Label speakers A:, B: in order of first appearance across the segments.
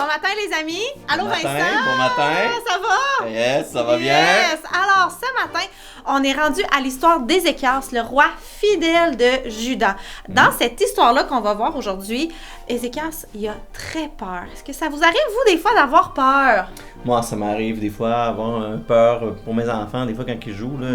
A: Bon matin les amis! Allô
B: Bon matin,
A: Vincent!
B: bon matin!
A: Ça va?
B: Yes, ça va bien!
A: Yes! Alors ce matin, on est rendu à l'histoire d'Ézéchias, le roi fidèle de Juda. Dans cette histoire-là qu'on va voir aujourd'hui, Ézéchias, il a très peur. Est-ce que ça vous arrive, vous, des fois, d'avoir peur?
B: Moi, ça m'arrive des fois avoir peur pour mes enfants, des fois quand ils jouent. Là.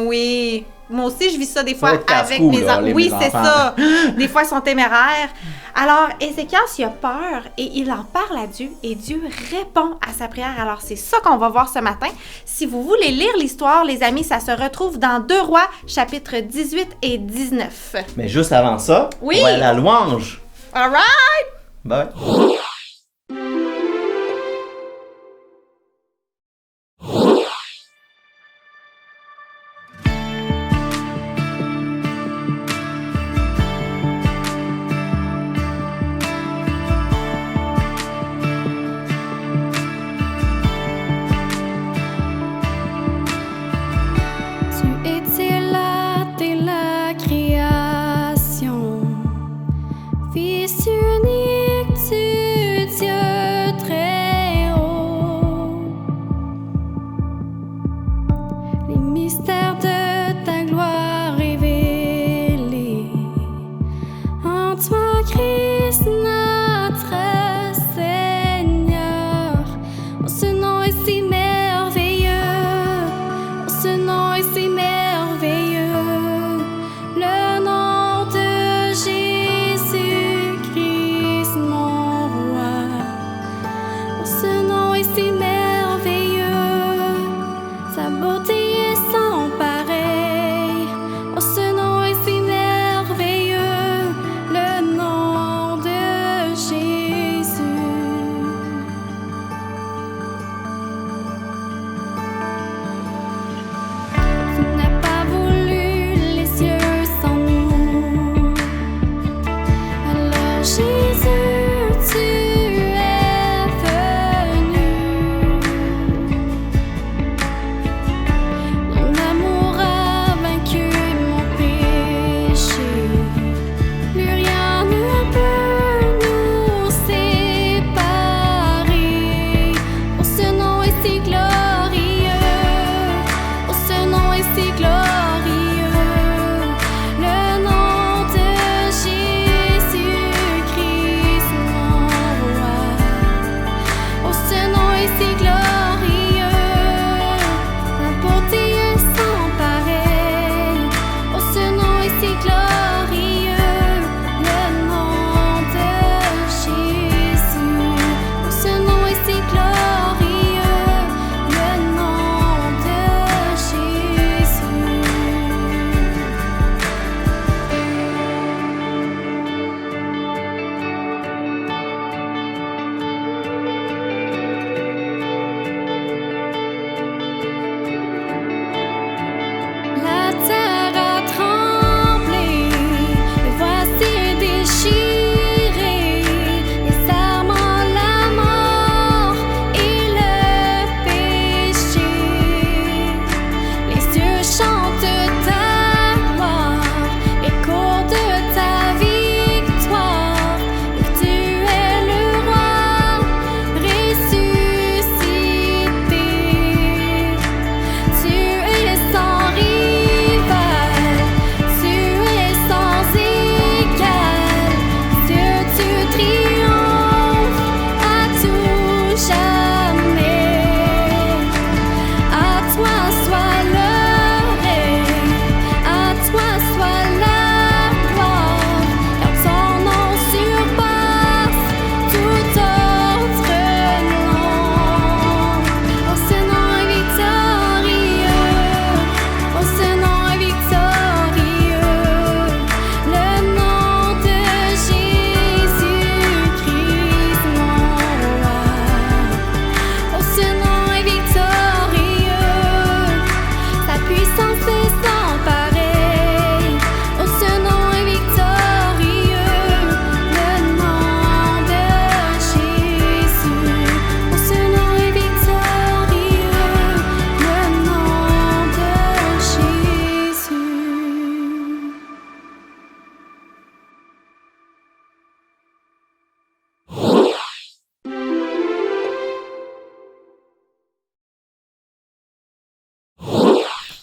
A: Oui. Moi aussi, je vis ça des fois
B: être
A: avec
B: casse-cou,
A: mes
B: là,
A: enfants.
B: les
A: Oui,
B: mes
A: c'est
B: enfants.
A: ça. Des fois, ils sont téméraires. Alors, Ézéchias, il a peur et il en parle à Dieu et Dieu répond à sa prière. Alors, c'est ça qu'on va voir ce matin. Si vous voulez lire l'histoire, les amis, ça se retrouve dans 2 Rois, chapitres 18 et 19.
B: Mais juste avant ça,
A: Oui.
B: on va aller à la louange.
A: All right!
B: Bye.
C: Tu étais là dès la création, Fils unique du Dieu très haut. Les mystères de ta gloire révélés en toi, Christ notre Seigneur. Oh, ce nom est si merveilleux, oh, ce nom est si merveilleux, le nom de Jésus-Christ mon roi. Oh, ce nom est si merveilleux, sa beauté est sans pareil. Oh, ce nom est si merveilleux, le nom de Jésus. Tu n'as pas voulu les cieux sans nous. Alors Jésus, tu es venu. Ton amour a vaincu mon péché. Plus rien ne peut nous séparer. Oh, ce nom est si glorieux. Oh, ce nom est si glorieux, le nom de Jésus-Christ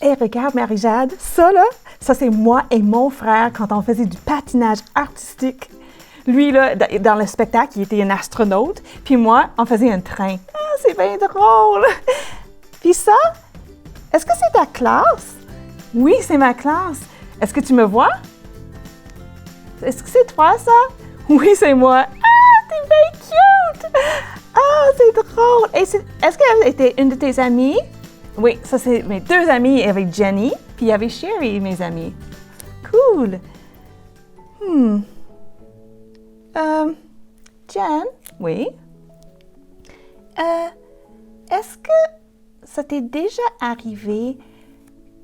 D: Hé, regarde, Marie-Jade, ça là, ça c'est moi et mon frère quand on faisait du patinage artistique. Lui, là, dans le spectacle, il était un astronaute, puis moi, on faisait un train. Ah, c'est bien drôle! Puis ça, est-ce que c'est ta classe? Oui, c'est ma classe. Est-ce que tu me vois? Est-ce que c'est toi, ça? Oui, c'est moi. Ah, t'es bien cute! Ah, c'est drôle! Et est-ce qu'elle était une de tes amies? Oui, ça c'est mes deux amies avec Jenny, puis il y avait Sherry, mes amies. Cool! Jen? Oui? Est-ce que ça t'est déjà arrivé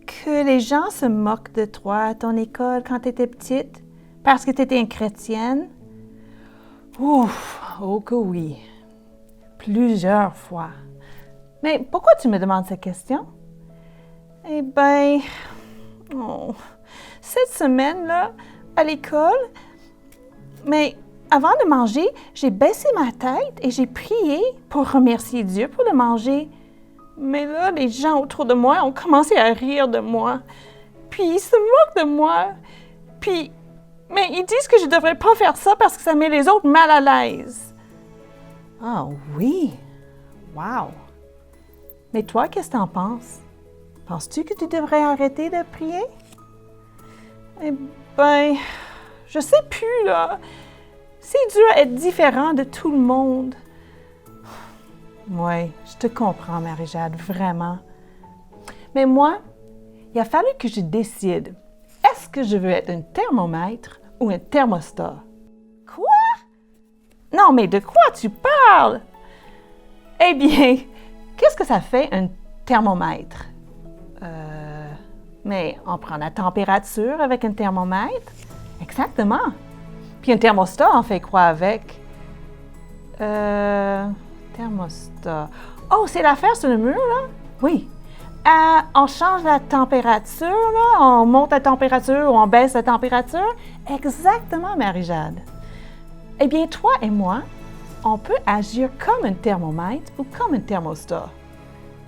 D: que les gens se moquent de toi à ton école quand tu étais petite parce que tu étais une chrétienne? Ouf! Oh que oui! Plusieurs fois. Mais pourquoi tu me demandes cette question? Eh bien, cette semaine-là, à l'école, mais avant de manger, j'ai baissé ma tête et j'ai prié pour remercier Dieu pour le manger. Mais là, les gens autour de moi ont commencé à rire de moi. Puis ils se moquent de moi. Mais ils disent que je ne devrais pas faire ça parce que ça met les autres mal à l'aise. Ah oui! Wow! Mais toi, qu'est-ce que t'en penses? Penses-tu que tu devrais arrêter de prier? Eh bien, je sais plus, là. C'est dur être différent de tout le monde. Oui, je te comprends, Marie-Jade, vraiment. Mais moi, il a fallu que je décide. Est-ce que je veux être un thermomètre ou un thermostat? Quoi? Non, mais de quoi tu parles? Eh bien, qu'est-ce que ça fait un thermomètre? Mais on prend la température avec un thermomètre? Exactement. Puis un thermostat, on fait quoi avec? Thermostat. Oh, c'est l'affaire sur le mur, là? Oui. On change la température, là? On monte la température ou on baisse la température? Exactement, Marie-Jade. Eh bien, toi et moi, on peut agir comme un thermomètre ou comme un thermostat.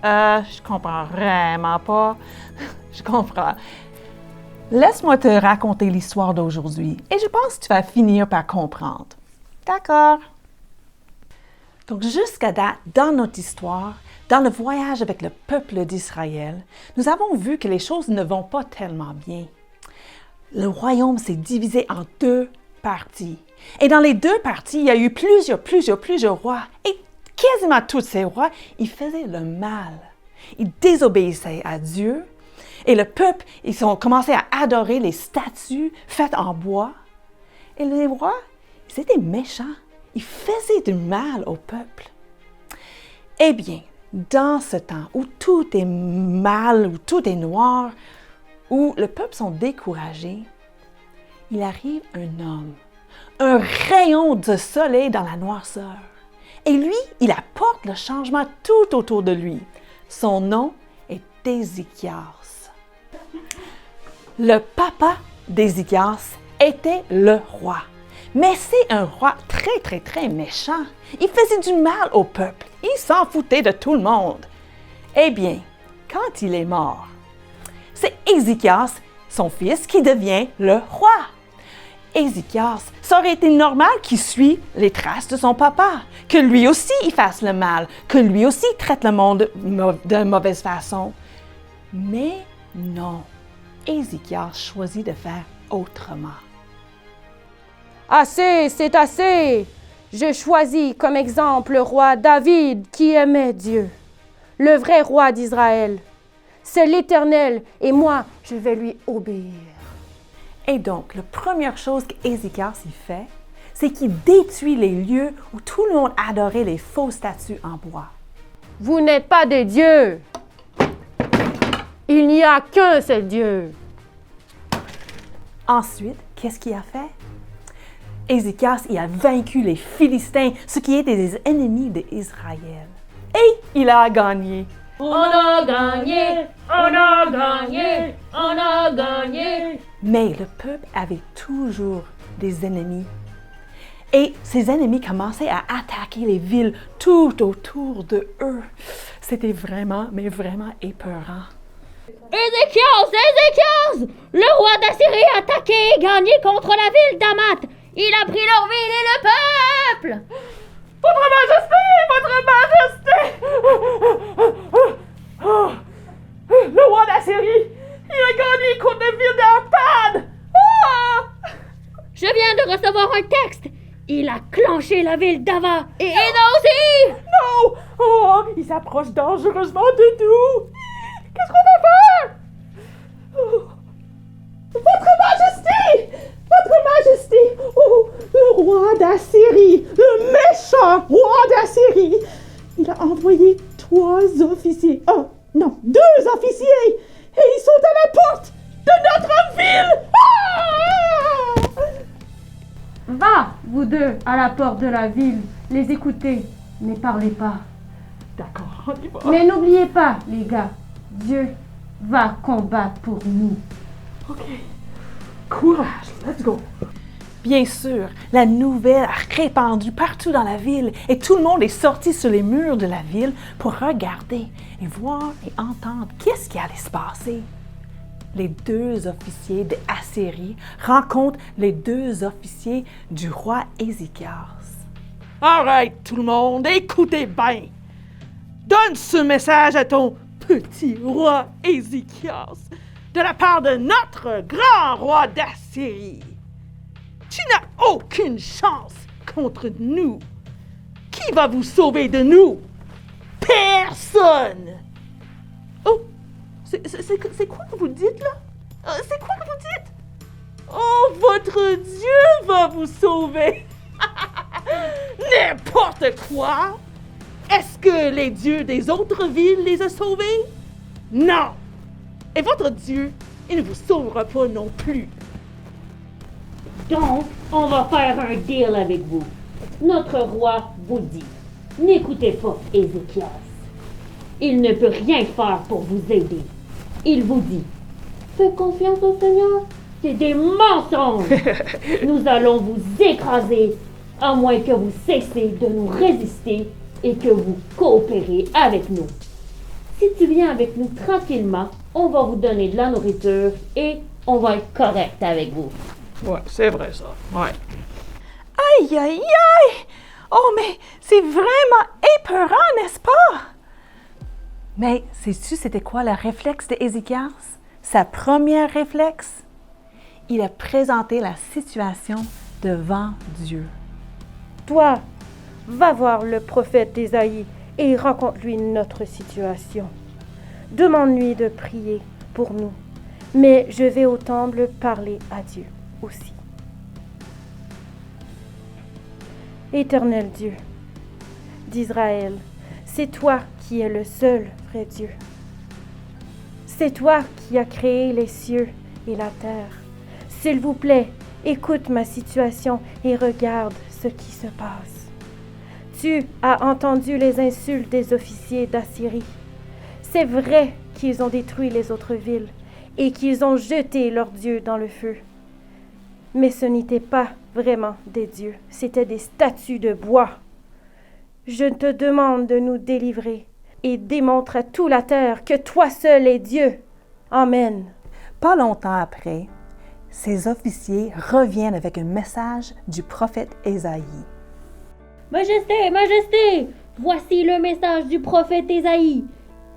D: Je comprends vraiment pas. Je comprends. Laisse-moi te raconter l'histoire d'aujourd'hui et je pense que tu vas finir par comprendre. D'accord. Donc, jusqu'à date, dans notre histoire, dans le voyage avec le peuple d'Israël, nous avons vu que les choses ne vont pas tellement bien. Le royaume s'est divisé en deux parties. Et dans les deux parties, il y a eu plusieurs rois. Et quasiment tous ces rois, ils faisaient le mal. Ils désobéissaient à Dieu. Et le peuple, ils ont commencé à adorer les statues faites en bois. Et les rois, ils étaient méchants. Ils faisaient du mal au peuple. Eh bien, dans ce temps où tout est mal, où tout est noir, où le peuple sont découragés, il arrive un homme, un rayon de soleil dans la noirceur. Et lui, il apporte le changement tout autour de lui. Son nom est Ézéchias. Le papa d'Ézéchias était le roi. Mais c'est un roi très méchant. Il faisait du mal au peuple. Il s'en foutait de tout le monde. Eh bien, quand il est mort, c'est Ézéchias, son fils, qui devient le roi. Ézéchias, ça aurait été normal qu'il suive les traces de son papa, que lui aussi il fasse le mal, que lui aussi traite le monde de mauvaise façon. Mais non, Ézéchias choisit de faire autrement.
E: Assez, c'est assez. Je choisis comme exemple le roi David qui aimait Dieu, le vrai roi d'Israël. C'est l'Éternel et moi, je vais lui obéir.
D: Et donc, la première chose qu'Ézéchias fait, c'est qu'il détruit les lieux où tout le monde adorait les fausses statues en bois.
E: Vous n'êtes pas des dieux. Il n'y a qu'un seul Dieu.
D: Ensuite, qu'est-ce qu'il a fait? Ézéchias, il a vaincu les Philistins, ceux qui étaient des ennemis d'Israël. Et il a gagné.
E: On a gagné, on a gagné, on a gagné.
D: Mais le peuple avait toujours des ennemis. Et ces ennemis commençaient à attaquer les villes tout autour de eux. C'était vraiment, mais vraiment épeurant.
F: Ézéchias! Le roi d'Assyrie a attaqué et gagné contre la ville d'Hamath. Il a pris leur ville et le peuple.
D: Votre Majesté! Oh, le roi d'Assyrie, il a gagné contre la ville d'Arpad! Ah!
F: Je viens de recevoir un texte. Il a clenché la ville d'Ava et Héna aussi.
D: Non! Oh, il s'approche dangereusement de nous! Qu'est-ce qu'on va faire? Oh. Votre Majesté! Votre Majesté! Oh, le roi d'Assyrie! Le méchant roi d'Assyrie! Il a envoyé 3 officiers. Oh, non, 2 officiers! Et ils sont à la porte de notre ville! Ah!
E: Va, vous deux, à la porte de la ville. Les écoutez, ne parlez pas.
D: D'accord, on y va.
E: Mais n'oubliez pas, les gars, Dieu va combattre pour nous.
D: OK. Courage, let's go. Bien sûr, la nouvelle a répandu partout dans la ville et tout le monde est sorti sur les murs de la ville pour regarder et voir et entendre qu'est-ce qui allait se passer. Les 2 officiers d'Assyrie rencontrent les 2 officiers du roi Ézéchias. Arrête tout le monde, écoutez bien. Donne ce message à ton petit roi Ézéchias de la part de notre grand roi d'Assyrie. Tu n'as aucune chance contre nous. Qui va vous sauver de nous? Personne! Oh, c'est quoi que vous dites là? C'est quoi que vous dites? Oh, votre Dieu va vous sauver! N'importe quoi! Est-ce que les dieux des autres villes les ont sauvés? Non! Et votre Dieu, il ne vous sauvera pas non plus.
F: Donc, on va faire un deal avec vous. Notre roi vous dit, n'écoutez pas Ézéchias. Il ne peut rien faire pour vous aider. Il vous dit, fais confiance au Seigneur. C'est des mensonges. Nous allons vous écraser, à moins que vous cessiez de nous résister et que vous coopérez avec nous. Si tu viens avec nous tranquillement, on va vous donner de la nourriture et on va être correct avec vous.
D: Ouais, c'est vrai ça. Ouais. Aïe, aïe, aïe! Oh, mais c'est vraiment épeurant, n'est-ce pas? Mais sais-tu c'était quoi le réflexe d'Ézéchias? Sa première réflexe? Il a présenté la situation devant Dieu.
E: Toi, va voir le prophète Ésaïe et raconte-lui notre situation. Demande-lui de prier pour nous, mais je vais au temple parler à Dieu aussi. Éternel Dieu d'Israël, c'est toi qui es le seul vrai Dieu. C'est toi qui as créé les cieux et la terre. S'il vous plaît, écoute ma situation et regarde ce qui se passe. Tu as entendu les insultes des officiers d'Assyrie. C'est vrai qu'ils ont détruit les autres villes et qu'ils ont jeté leurs dieux dans le feu. Mais ce n'était pas vraiment des dieux, c'étaient des statues de bois. Je te demande de nous délivrer et démontre à toute la terre que toi seul es Dieu. Amen.
D: Pas longtemps après, ces officiers reviennent avec un message du prophète Ésaïe.
F: Majesté, Majesté, voici le message du prophète Ésaïe.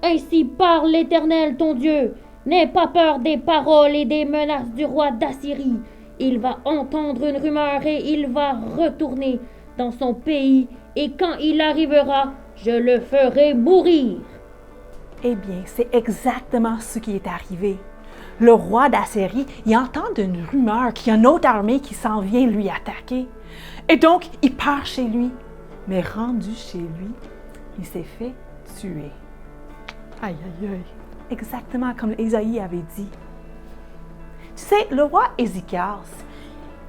F: Ainsi parle l'Éternel ton Dieu. N'aie pas peur des paroles et des menaces du roi d'Assyrie. Il va entendre une rumeur et il va retourner dans son pays. Et quand il arrivera, je le ferai mourir.
D: Eh bien, c'est exactement ce qui est arrivé. Le roi d'Assyrie, il entend une rumeur qu'il y a une autre armée qui s'en vient lui attaquer. Et donc, il part chez lui. Mais rendu chez lui, il s'est fait tuer. Aïe, aïe, aïe. Exactement comme Ésaïe avait dit. Tu sais, le roi Ézéchias,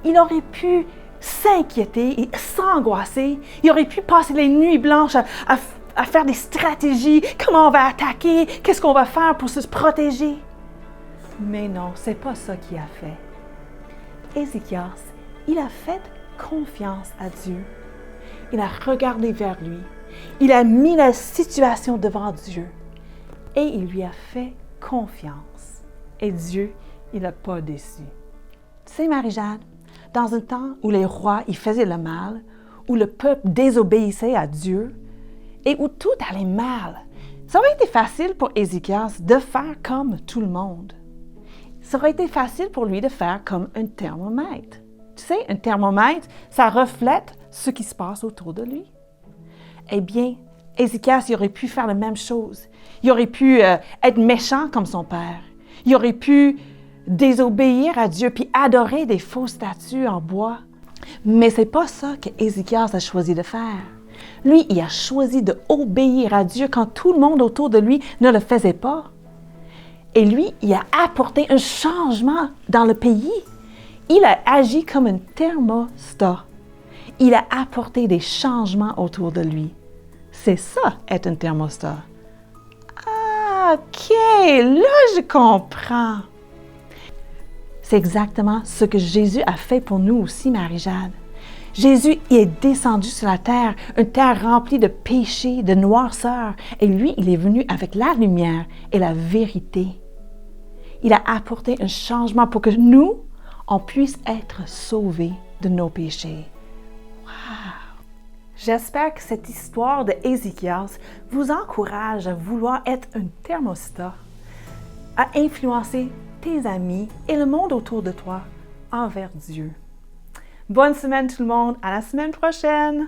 D: il aurait pu s'inquiéter et s'angoisser. Il aurait pu passer les nuits blanches à faire des stratégies. Comment on va attaquer? Qu'est-ce qu'on va faire pour se protéger? Mais non, c'est pas ça qu'il a fait. Ézéchias, il a fait confiance à Dieu. Il a regardé vers lui. Il a mis la situation devant Dieu. Et il lui a fait confiance. Et Dieu, il n'a pas déçu. Tu sais, Marie-Jade, dans un temps où les rois y faisaient le mal, où le peuple désobéissait à Dieu et où tout allait mal, ça aurait été facile pour Ézéchias de faire comme tout le monde. Ça aurait été facile pour lui de faire comme un thermomètre. Tu sais, un thermomètre, ça reflète ce qui se passe autour de lui. Eh bien, Ézéchias, il aurait pu faire la même chose. Il aurait pu être méchant comme son père. Il aurait pu désobéir à Dieu puis adorer des fausses statues en bois. Mais c'est pas ça que Ézéchias a choisi de faire. Lui, il a choisi d'obéir à Dieu quand tout le monde autour de lui ne le faisait pas. Et lui, il a apporté un changement dans le pays. Il a agi comme un thermostat. Il a apporté des changements autour de lui. C'est ça, être un thermostat. Ah, OK, là, je comprends. C'est exactement ce que Jésus a fait pour nous aussi, Marie-Jade. Jésus est descendu sur la terre, une terre remplie de péchés, de noirceur, et lui, il est venu avec la lumière et la vérité. Il a apporté un changement pour que nous, on puisse être sauvés de nos péchés. Wow! J'espère que cette histoire de Ézéchias vous encourage à vouloir être un thermostat, à influencer tes amis et le monde autour de toi envers Dieu. Bonne semaine tout le monde, à la semaine prochaine!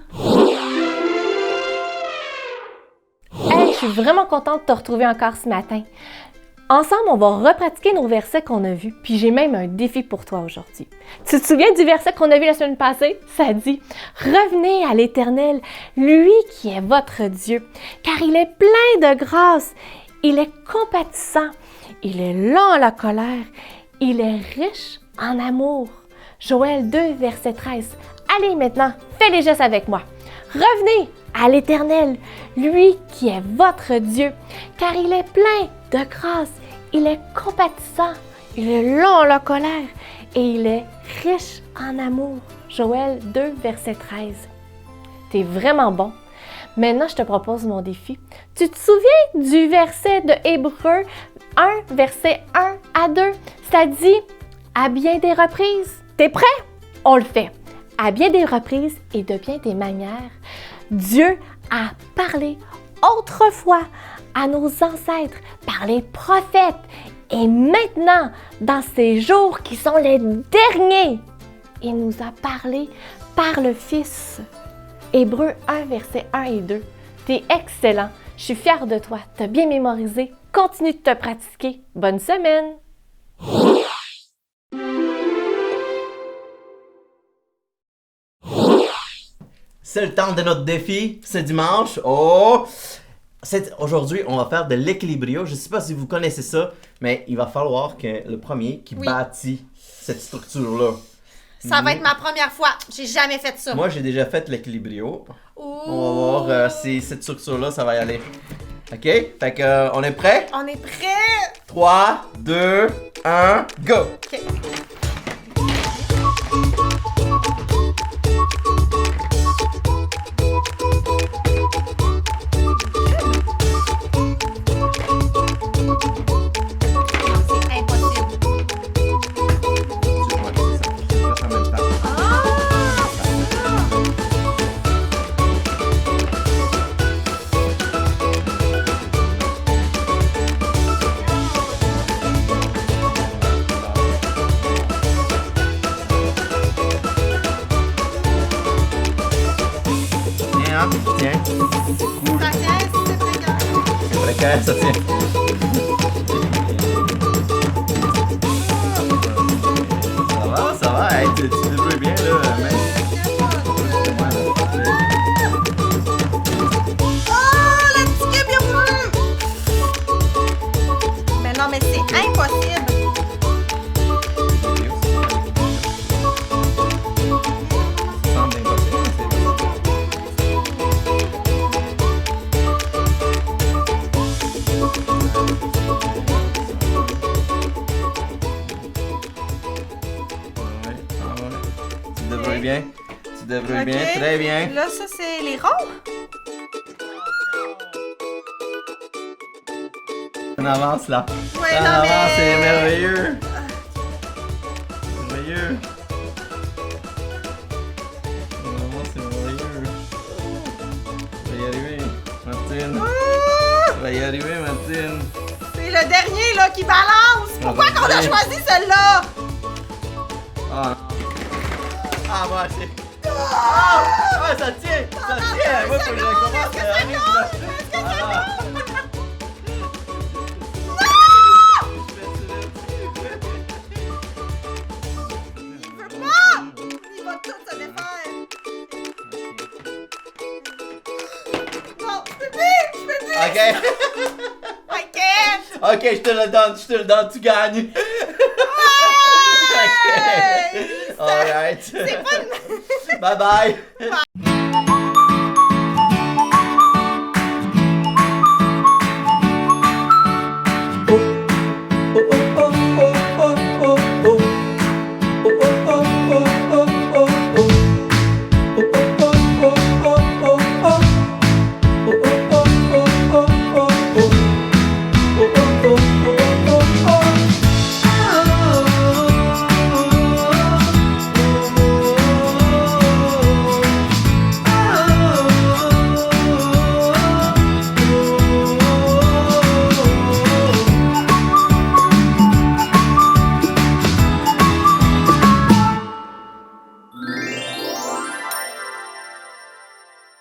G: Hey, je suis vraiment contente de te retrouver encore ce matin. Ensemble, on va repratiquer nos versets qu'on a vus, puis j'ai même un défi pour toi aujourd'hui. Tu te souviens du verset qu'on a vu la semaine passée? Ça dit « Revenez à l'Éternel, lui qui est votre Dieu, car il est plein de grâce, il est compatissant, il est lent à la colère, il est riche en amour. » Joël 2, verset 13. Allez maintenant, fais les gestes avec moi. Revenez à l'Éternel, lui qui est votre Dieu, car il est plein de grâce, il est compatissant, il est lent à la colère et il est riche en amour. Joël 2, verset 13. T'es vraiment bon. Maintenant, je te propose mon défi. Tu te souviens du verset de Hébreux 1, verset 1 à 2? Ça dit « À bien des reprises ». T'es prêt? On le fait. À bien des reprises et de bien des manières, Dieu a parlé autrefois à nos ancêtres par les prophètes et maintenant, dans ces jours qui sont les derniers, il nous a parlé par le Fils. Hébreux 1, versets 1 et 2. T'es excellent. Je suis fière de toi. T'as bien mémorisé. Continue de te pratiquer. Bonne semaine!
B: C'est le temps de notre défi, c'est dimanche. Oh! Aujourd'hui, on va faire de l'équilibrio. Je ne sais pas si vous connaissez ça, mais il va falloir que le premier qui bâtit cette structure-là.
A: Ça va être ma première fois. J'ai jamais fait ça.
B: Moi, j'ai déjà fait l'équilibrio. On va voir si cette structure-là, ça va y aller. OK? Fait que, on est prêt?
A: On est prêt!
B: 3, 2, 1, go!
A: OK.
B: Tiens. Cool.
A: Ça tient, c'est précaire.
B: C'est précaire, ça tient. Ça va, hey, tu débrouilles bien là, mec.
A: Oh, la petite est bien roulée! Mais non, mais c'est impossible.
B: Bien. Tu devrais bien, très bien.
A: Là, ça, c'est les ronds.
B: On avance là.
A: Ouais,
B: On
A: non,
B: avance,
A: mais...
B: c'est merveilleux. Merveilleux. On avance, c'est merveilleux. On va y arriver, Martine. On va y arriver, Martine.
A: C'est le dernier, là, qui balance! Pourquoi qu'on a choisi celle-là?
B: Ah, ah moi c'est... Ah, ça tient! Ça tient! Moi, faut que je recommence à arriver, là.
A: Il va tout se défaire! Non, je peux plus!
B: Ok!
A: I can't!
B: Ok, je te le donne, tu gagnes!
A: Hey!
B: Ok! Alright!
A: C'est pas...
B: Bye bye!